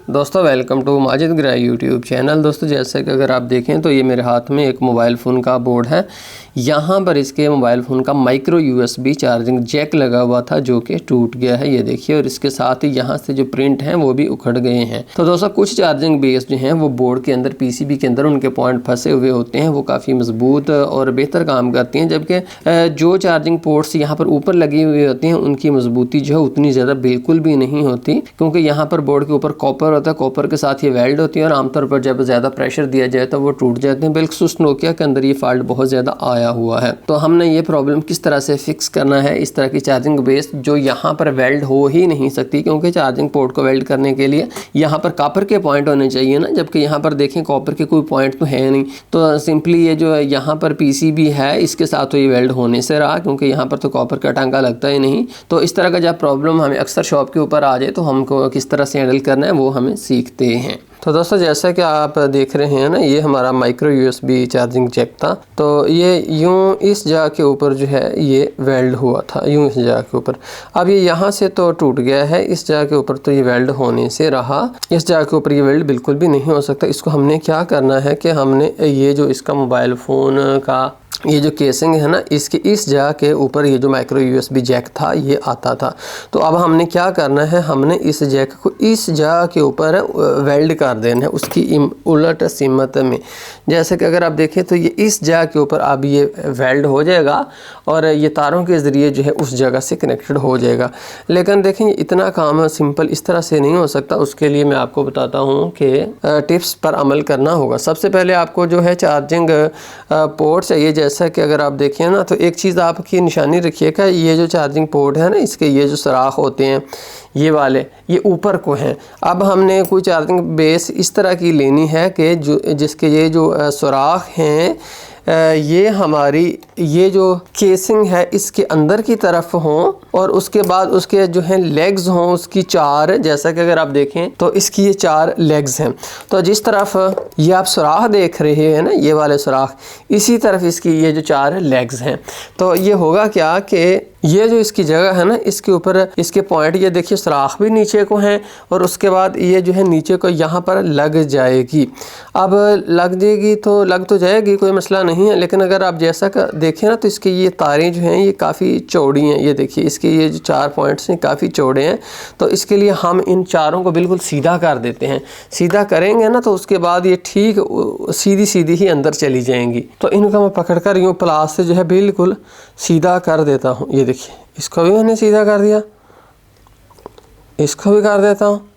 दोस्तों welcome to Majid Grai YouTube channel. दोस्तों जैसे कि अगर आप देखें तो ये मेरे हाथ में एक मोबाइल फ़ोन का बोर्ड है। यहाँ पर इसके मोबाइल फ़ोन का माइक्रो यूएसबी चार्जिंग जैक लगा हुआ था जो कि टूट गया है, ये देखिए। और इसके साथ ही यहाँ से जो प्रिंट हैं वो भी उखड़ गए हैं। तो दोस्तों कुछ चार्जिंग बेस जो हैं वो बोर्ड के अंदर पीसीबी के अंदर उनके पॉइंट फंसे हुए होते हैं, वो काफ़ी मजबूत और बेहतर काम करती हैं। जबकि जो चार्जिंग पोर्ट्स यहाँ पर ऊपर लगी हुई होती हैं उनकी मजबूती जो है उतनी ज़्यादा बिल्कुल भी नहीं होती, क्योंकि यहाँ पर बोर्ड के ऊपर कॉपर होता है, कॉपर के साथ ये वेल्ड होती है और आमतौर पर जब ज़्यादा प्रेशर दिया जाए तो वो टूट जाते हैं। बिल्कुल नोकिया के अंदर ये फॉल्ट बहुत ज़्यादा आया हुआ है। तो हमने ये प्रॉब्लम किस तरह से फिक्स करना है, इस तरह की चार्जिंग बेस जो यहाँ पर वेल्ड हो ही नहीं सकती, क्योंकि चार्जिंग पोर्ट को वेल्ड करने के लिए यहाँ पर कॉपर के पॉइंट होने चाहिए ना, जबकि यहाँ पर देखें कॉपर के कोई पॉइंट तो है नहीं। तो सिंपली ये जो यहाँ पर पीसीबी है इसके साथ तो ये वेल्ड होने से रहा, क्योंकि यहाँ पर तो कॉपर का टांका लगता ही नहीं। तो इस तरह का जब प्रॉब्लम हमें अक्सर शॉप के ऊपर आ जाए तो हमको किस तरह से हैंडल करना है वो हमें सीखते हैं। तो दोस्तों जैसा कि आप देख रहे हैं ना, ये हमारा माइक्रो यूएसबी चार्जिंग जैक था। तो ये यूं इस जगह के ऊपर जो है ये वेल्ड हुआ था, यूं इस जगह के ऊपर। अब ये यहाँ से तो टूट गया है, इस जगह के ऊपर तो ये वेल्ड होने से रहा। इस जगह के ऊपर ये वेल्ड बिल्कुल भी नहीं हो सकता। इसको हमने क्या करना है कि हमने ये जो इसका मोबाइल फ़ोन का ये जो केसिंग है ना, इसके इस जगह के ऊपर ये जो माइक्रो यूएसबी जैक था ये आता था। तो अब हमने क्या करना है, हमने इस जैक को इस जगह के ऊपर वेल्ड कर देना है उसकी उलट सिमत में। जैसे कि अगर आप देखें तो ये इस जगह के ऊपर अब ये वेल्ड हो जाएगा और ये तारों के ज़रिए जो है उस जगह से कनेक्टेड हो जाएगा। लेकिन देखें इतना काम सिंपल इस तरह से नहीं हो सकता। उसके लिए मैं आपको बताता हूँ कि टिप्स पर अमल करना होगा। सबसे पहले आपको जो है चार्जिंग पोर्ट चाहिए। जैसा कि अगर आप देखें ना, तो एक चीज़ आपकी निशानी रखिएगा, ये जो चार्जिंग पोर्ट है ना, इसके ये जो सुराख होते हैं ये वाले, ये ऊपर को हैं। अब हमने कोई चार्जिंग बेस इस तरह की लेनी है कि जिसके ये जो सुराख हैं ये हमारी ये जो केसिंग है इसके अंदर की तरफ हों और उसके बाद उसके जो है लेग्स हों उसकी 4। जैसा कि अगर आप देखें तो इसकी ये 4 लेग्स हैं। तो जिस तरफ ये आप सुराख देख रहे हैं ना, ये वाले सुराख, इसी तरफ इसकी ये जो 4 लेग्स हैं। तो ये होगा क्या कि ये जो इसकी जगह है ना, इसके ऊपर इसके पॉइंट ये देखिए सुराख भी नीचे को हैं और उसके बाद ये जो है नीचे को यहाँ पर लग जाएगी। अब लग जाएगी तो लग तो जाएगी, कोई मसला नहीं है। लेकिन अगर आप जैसा देखें ना तो इसकी ये तारें जो हैं ये काफ़ी चौड़ी हैं। ये देखिए इसके ये जो 4 पॉइंट्स हैं काफ़ी चौड़े हैं। तो इसके लिए हम इन चारों को बिल्कुल सीधा कर देते हैं। सीधा करेंगे ना तो उसके बाद ये ठीक सीधी सीधी ही अंदर चली जाएंगी। तो इनको मैं पकड़ कर यूँ प्लास से जो है बिल्कुल सीधा कर देता हूँ। ये देखिए इसको भी मैंने सीधा कर दिया, इसको भी कर देता हूँ।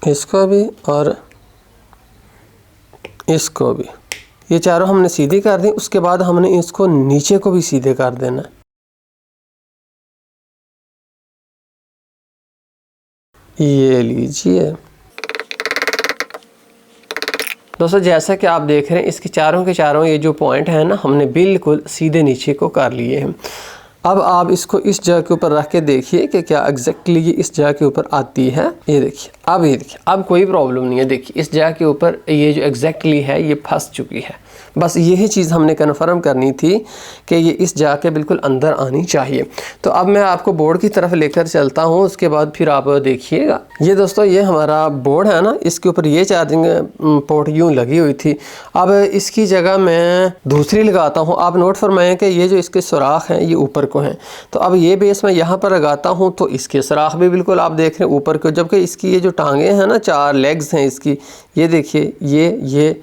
इसको भी और इसको भी, ये चारों हमने सीधी कर दी। उसके बाद हमने इसको नीचे को भी सीधे कर देना। ये लीजिए दोस्तों, जैसा कि आप देख रहे हैं इसके चारों के चारों ये जो पॉइंट है ना, हमने बिल्कुल सीधे नीचे को कर लिए हैं। अब आप इसको इस जगह के ऊपर रख के देखिए कि क्या एग्जैक्टली ये इस जगह के ऊपर आती है। ये देखिए, अब ये देखिए, अब कोई प्रॉब्लम नहीं है। देखिए इस जगह के ऊपर ये जो एग्जैक्टली है ये फंस चुकी है। बस यही चीज़ हमने कन्फर्म करनी थी कि ये इस जगह के बिल्कुल अंदर आनी चाहिए। तो अब मैं आपको बोर्ड की तरफ लेकर चलता हूँ, उसके बाद फिर आप देखिएगा। ये दोस्तों ये हमारा बोर्ड है ना, इसके ऊपर ये चार्जिंग पोर्ट यूँ लगी हुई थी। अब इसकी जगह मैं दूसरी लगाता हूँ। आप नोट फरमाएं कि ये जो इसके सुराख हैं ये ऊपर को हैं। तो अब ये बेस मैं यहाँ पर लगाता हूँ तो इसके सुराख भी बिल्कुल आप देख रहे हैं ऊपर को, जबकि इसकी ये जो टांगे हैं ना, 4 लेग्स हैं इसकी, ये देखिए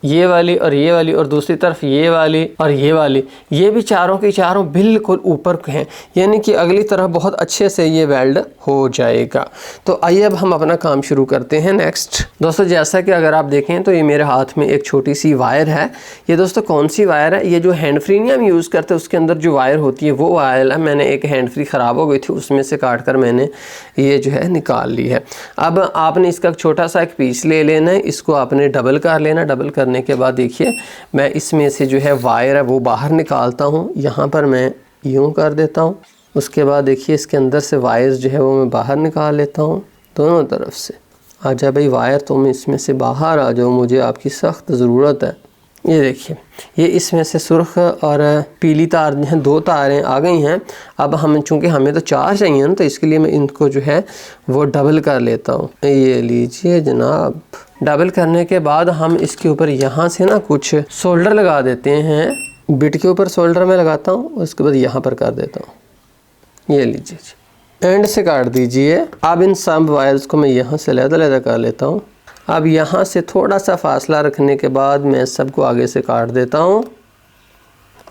ये वाली और ये वाली और दूसरी तरफ ये वाली और ये वाली, ये भी चारों की चारों बिल्कुल ऊपर हैं। यानी कि अगली तरफ बहुत अच्छे से ये वेल्ड हो जाएगा। तो आइए अब हम अपना काम शुरू करते हैं। नेक्स्ट दोस्तों, जैसा कि अगर आप देखें तो ये मेरे हाथ में एक छोटी सी वायर है। ये दोस्तों कौन सी वायर है, ये जो हैंड फ्री नहीं हम यूज़ करते उसके अंदर जो वायर होती है वो वायर है। मैंने एक हैंड फ्री ख़राब हो गई थी, उसमें से काट कर मैंने ये जो है निकाल ली है। अब आपने इसका छोटा सा एक पीस ले लेना है, इसको आपने डबल कर लेना। डबल करने के बाद देखिए मैं इसमें से जो है वायर है वो बाहर निकालता हूँ। यहाँ पर मैं यूँ कर देता हूँ। उसके बाद देखिए इसके अंदर से वायर्स जो है वो मैं बाहर निकाल लेता हूँ दोनों तरफ से। आजा भाई वायर, तुम इसमें से बाहर आ जाओ, मुझे आपकी सख्त ज़रूरत है। ये देखिए, ये इसमें से सुर्ख और पीली तार जो हैं, 2 तारें आ गई हैं। अब हम चूँकि हमें तो 4 चाहिए ना, तो इसके लिए मैं इनको जो है वो डबल कर लेता हूँ। ये लीजिए जनाब, डबल करने के बाद हम इसके ऊपर यहाँ से ना कुछ शोल्डर लगा देते हैं। बिट के ऊपर शोल्डर में लगाता हूँ, उसके बाद यहाँ पर कर देता हूँ। ये लीजिए, एंड से काट दीजिए। अब इन सब वायर्स को मैं यहाँ से अलग-अलग कर लेता हूँ। अब यहाँ से थोड़ा सा फासला रखने के बाद मैं सबको आगे से काट देता हूँ।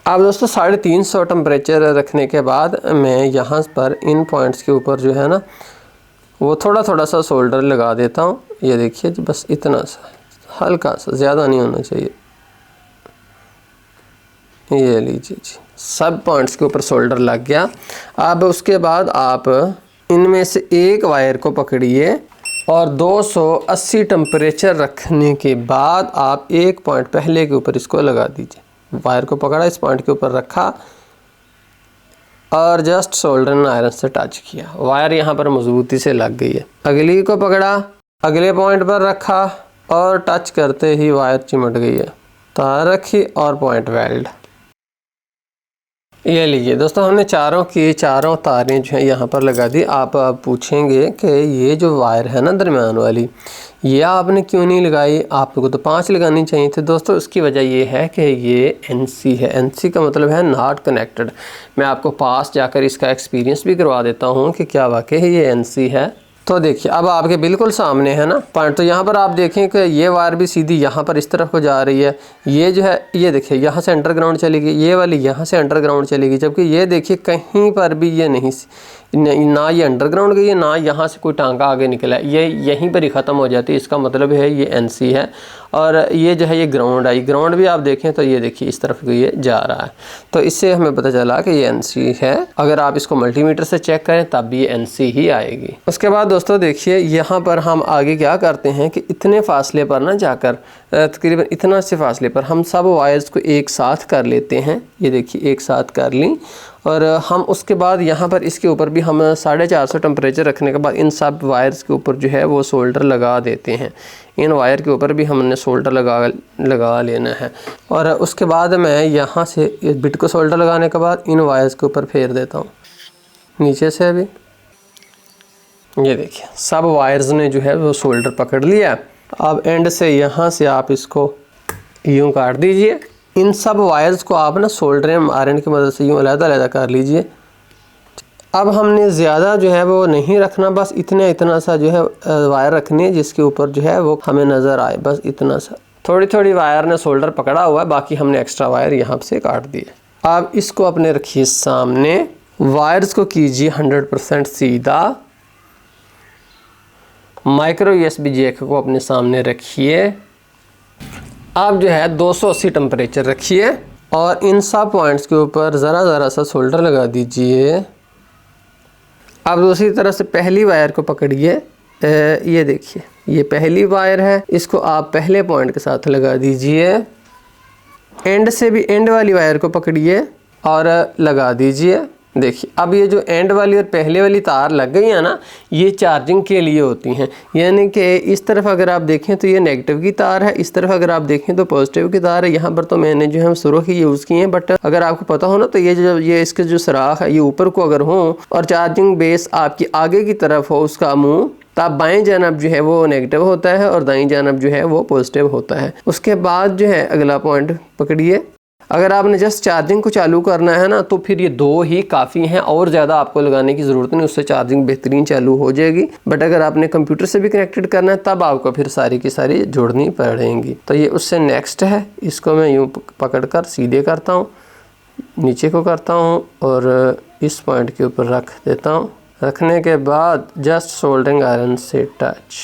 अब दोस्तों 350 टेम्परेचर रखने के बाद मैं यहाँ पर इन पॉइंट्स के ऊपर जो है ना वो थोड़ा थोड़ा सा शोल्डर लगा देता हूँ। ये देखिए, बस इतना सा, हल्का सा, ज़्यादा नहीं होना चाहिए। ये लीजिए जी, सब पॉइंट्स के ऊपर शोल्डर लग गया। अब उसके बाद आप इनमें से एक वायर को पकड़िए और 280 टेम्परेचर रखने के बाद आप एक पॉइंट पहले के ऊपर इसको लगा दीजिए। वायर को पकड़ा, इस पॉइंट के ऊपर रखा और जस्ट सोल्डर आयरन से टच किया, वायर यहाँ पर मजबूती से लग गई है। अगली को पकड़ा, अगले पॉइंट पर रखा और टच करते ही वायर चिमट गई है। तार रखी और पॉइंट वेल्ड। ये लीजिए दोस्तों, हमने चारों तारें जो है यहाँ पर लगा दी। आप पूछेंगे कि ये जो वायर है ना दरमियान वाली, ये आपने क्यों नहीं लगाई? आपको तो 5 लगानी चाहिए थी। दोस्तों उसकी वजह ये है कि ये NC है। NC का मतलब है नॉट कनेक्टेड। मैं आपको पास जाकर इसका एक्सपीरियंस भी करवा देता हूँ कि क्या वाकई ये NC है। तो देखिए, अब आपके बिल्कुल सामने है ना पॉइंट। तो यहाँ पर आप देखें कि ये वायर भी सीधी यहाँ पर इस तरफ को जा रही है। ये जो है, ये देखिए यहाँ से अंडरग्राउंड चली गई, ये वाली यहाँ से अंडरग्राउंड चली गई। जबकि ये देखिए कहीं पर भी ये नहीं, ना ये अंडरग्राउंड गई है, ना यहाँ से कोई टांका आगे निकला है। ये यहीं पर ही ख़त्म हो जाती है। इसका मतलब है ये NC है। और ये जो है ये ग्राउंड आई, ग्राउंड भी आप देखें तो ये देखिए इस तरफ ये जा रहा है। तो इससे हमें पता चला कि ये NC है। अगर आप इसको मल्टीमीटर से चेक करें तब भी ये NC ही आएगी। उसके बाद दोस्तों देखिए, यहाँ पर हम आगे क्या करते हैं कि इतने फासले पर ना जाकर, तकरीबन इतना से फासले पर हम सब वायर्स को एक साथ कर लेते हैं। ये देखिए एक साथ कर ली। और हम उसके बाद यहाँ पर इसके ऊपर भी हम 450 टेम्परेचर रखने के बाद इन सब वायर्स के ऊपर जो है वो शोल्डर लगा देते हैं। इन वायर के ऊपर भी हमने शोल्डर लगा लेना है। और उसके बाद मैं यहाँ से इस बिट को शोल्डर लगाने के बाद इन वायर्स के ऊपर फेर देता हूँ नीचे से। अभी ये देखिए सब वायर्स ने जो है वो शोल्डर पकड़ लिया। अब एंड से यहाँ से आप इसको यूँ काट दीजिए। इन सब वायर्स को आप ना सोल्डरिंग आयरन की मदद से यूँ अलग-अलग कर लीजिए। अब हमने ज़्यादा जो है वो नहीं रखना, बस इतना सा जो है वायर रखनी है जिसके ऊपर जो है वो हमें नज़र आए, बस इतना सा। थोड़ी थोड़ी वायर ने शोल्डर पकड़ा हुआ है, बाकी हमने एक्स्ट्रा वायर यहाँ से काट दिए। अब इसको अपने रखिए सामने, वायर्स को कीजिए 100% सीधा। माइक्रो USB जैक को अपने सामने रखिए। आप जो है 280 टेम्परेचर रखिए और इन सब पॉइंट्स के ऊपर ज़रा सा शोल्डर लगा दीजिए। अब दूसरी तरफ से पहली वायर को पकड़िए। ये देखिए ये पहली वायर है, इसको आप पहले पॉइंट के साथ लगा दीजिए। एंड से भी एंड वाली वायर को पकड़िए और लगा दीजिए। देखिए अब ये जो एंड वाली और पहले वाली तार लग गई है ना, ये चार्जिंग के लिए होती हैं। यानी कि इस तरफ अगर आप देखें तो ये नेगेटिव की तार है, इस तरफ अगर आप देखें तो पॉजिटिव की तार है। यहाँ पर तो मैंने जो है सुर्ख ही यूज़ की हैं, बट अगर आपको पता हो ना तो ये इसके जो सुराख है ये ऊपर को अगर हो और चार्जिंग बेस आपकी आगे की तरफ हो उसका मुँह, तब बाएं जानब जो है वो नेगेटिव होता है और दाईं जानब जो है वो पॉजिटिव होता है। उसके बाद जो है अगला पॉइंट पकड़िए। अगर आपने जस्ट चार्जिंग को चालू करना है ना तो फिर ये 2 ही काफ़ी हैं, और ज़्यादा आपको लगाने की ज़रूरत नहीं, उससे चार्जिंग बेहतरीन चालू हो जाएगी। बट अगर आपने कंप्यूटर से भी कनेक्टेड करना है तब आपको फिर सारी की सारी जोड़नी पड़ेंगी। तो ये उससे नेक्स्ट है। इसको मैं यूँ पकड़ कर सीधे करता हूँ, नीचे को करता हूँ और इस पॉइंट के ऊपर रख देता हूँ। रखने के बाद जस्ट सोल्डरिंग आयरन से टच।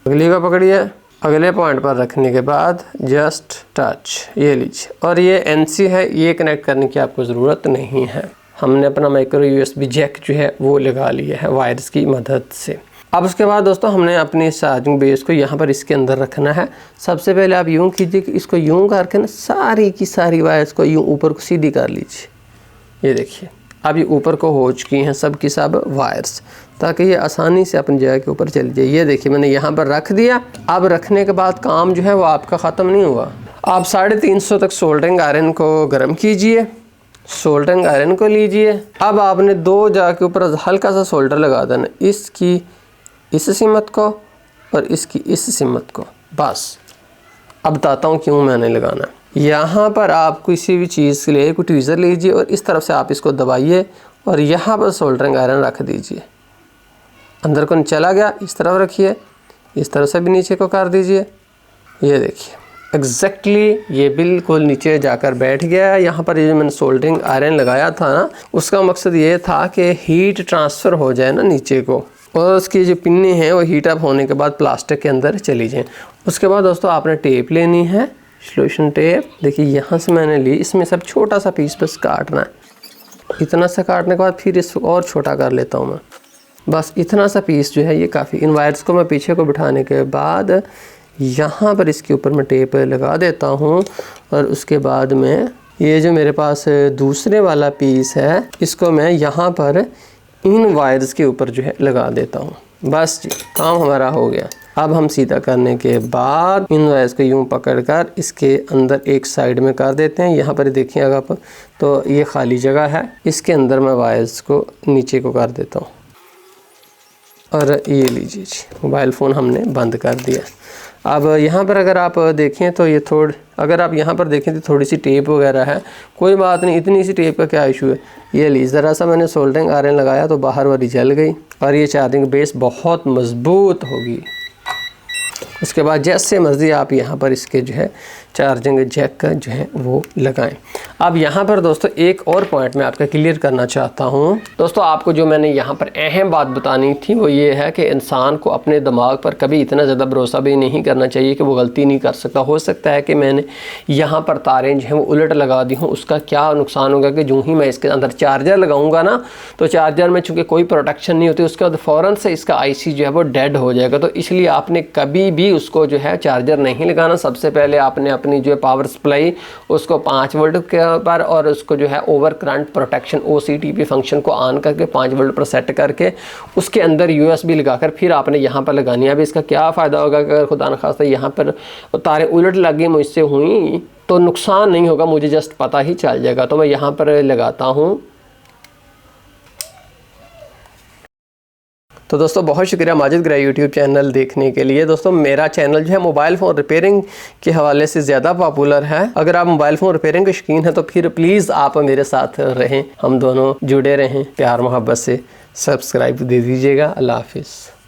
अगली को पकड़िए, अगले पॉइंट पर रखने के बाद जस्ट टच। ये लीजिए, और ये NC है, ये कनेक्ट करने की आपको ज़रूरत नहीं है। हमने अपना माइक्रो USB जैक जो है वो लगा लिया है वायर्स की मदद से। अब उसके बाद दोस्तों हमने अपनी चार्जिंग बेस को यहाँ पर इसके अंदर रखना है। सबसे पहले आप यूँ कीजिए कि इसको यूँ करके ना सारी की सारी वायर्स को यूँ ऊपर को सीधी कर लीजिए। ये देखिए अब ये ऊपर को हो चुकी हैं सब की सब वायर्स, ताकि ये आसानी से अपनी जगह के ऊपर चली जाए। ये देखिए मैंने यहाँ पर रख दिया। अब रखने के बाद काम जो है वो आपका ख़त्म नहीं हुआ। आप 350 तक सोल्डरिंग आयरन को गर्म कीजिए, सोल्डरिंग आयरन को लीजिए। अब आपने 2 जगह के ऊपर हल्का सा सोल्डर लगा देना, इसकी इस सिमत को और इसकी इस सिमत को। बस अब बताता हूँ क्यों मैंने लगाना। यहाँ पर आप किसी भी चीज़ के लिए कोई ट्वीज़र लीजिए और इस तरफ से आप इसको दबाइए और यहाँ पर सोल्डरिंग आयरन रख दीजिए। अंदर को चला गया, इस तरफ रखिए, इस तरफ से भी नीचे को कर दीजिए। ये देखिए एग्जैक्टली ये बिल्कुल नीचे जाकर बैठ गया। यहाँ पर ये मैंने सोल्डरिंग आयरन लगाया था ना, उसका मकसद ये था कि हीट ट्रांसफ़र हो जाए ना नीचे को, और उसकी जो पिन्नी है वो हीट अप होने के बाद प्लास्टिक के अंदर चली जाए। उसके बाद दोस्तों आपने टेप लेनी है, सॉल्यूशन टेप। देखिए यहाँ से मैंने ली, इसमें सब छोटा सा पीस बस काटना है। इतना सा काटने के बाद फिर इसको और छोटा कर लेता हूँ मैं। बस इतना सा पीस जो है ये काफ़ी। इन वायर्स को मैं पीछे को बिठाने के बाद यहाँ पर इसके ऊपर मैं टेप लगा देता हूँ, और उसके बाद में ये जो मेरे पास दूसरे वाला पीस है इसको मैं यहाँ पर इन वायर्स के ऊपर जो है लगा देता हूँ। बस जी काम हमारा हो गया। अब हम सीधा करने के बाद इन वायर्स को यूँ पकड़कर इसके अंदर एक साइड में कर देते हैं। यहाँ पर देखिए अगर आप, तो ये खाली जगह है, इसके अंदर मैं वायर्स को नीचे को कर देता हूँ। और ये लीजिए जी, मोबाइल फ़ोन हमने बंद कर दिया। अब यहाँ पर अगर आप देखें तो ये अगर आप यहाँ पर देखें तो थोड़ी सी टेप वगैरह है, कोई बात नहीं, इतनी सी टेप का क्या इशू है। ये ली ज़रा सा मैंने सोल्डरिंग आयरन लगाया तो बाहर वाली जल गई, और ये चार्जिंग बेस बहुत मज़बूत होगी। उसके बाद जैसे मर्ज़ी आप यहाँ पर इसके जो है चार्जिंग जैक का जो है वो लगाएं। अब यहाँ पर दोस्तों एक और पॉइंट मैं आपका क्लियर करना चाहता हूँ। दोस्तों आपको जो मैंने यहाँ पर अहम बात बतानी थी वो ये है कि इंसान को अपने दिमाग पर कभी इतना ज़्यादा भरोसा भी नहीं करना चाहिए कि वो गलती नहीं कर सकता। हो सकता है कि मैंने यहाँ पर तारें जो हैं वो उलट लगा दी हूँ, उसका क्या नुकसान होगा कि जो ही मैं इसके अंदर चार्जर लगाऊंगा ना, तो चार्जर में चूँकि कोई प्रोटेक्शन नहीं होती, उसके बाद फ़ौरन से इसका IC जो है वो डेड हो जाएगा। तो इसलिए आपने कभी भी उसको जो है चार्जर नहीं लगाना। सबसे पहले आपने अपनी जो है पावर सप्लाई उसको 5 वोल्ट के पर, और उसको जो है over current protection OCTP function को ऑन करके 5 वोल्ट पर सेट करके उसके अंदर USB लगाकर फिर आपने यहाँ पर लगानी है। अभी इसका क्या फ़ायदा होगा कि अगर खुदा न खास्ता यहाँ पर तारें उलट लगी मुझसे हुई तो नुकसान नहीं होगा, मुझे जस्ट पता ही चल जाएगा। तो मैं यहाँ पर लगाता हूँ। तो दोस्तों बहुत शुक्रिया माजिद ग्राई यूट्यूब चैनल देखने के लिए। दोस्तों मेरा चैनल जो है मोबाइल फ़ोन रिपेयरिंग के हवाले से ज़्यादा पॉपुलर है। अगर आप मोबाइल फ़ोन रिपेयरिंग के शौकीन हैं तो फिर प्लीज़ आप मेरे साथ रहें, हम दोनों जुड़े रहें, प्यार मोहब्बत से सब्सक्राइब दे दीजिएगा। अल्लाह हाफिज़।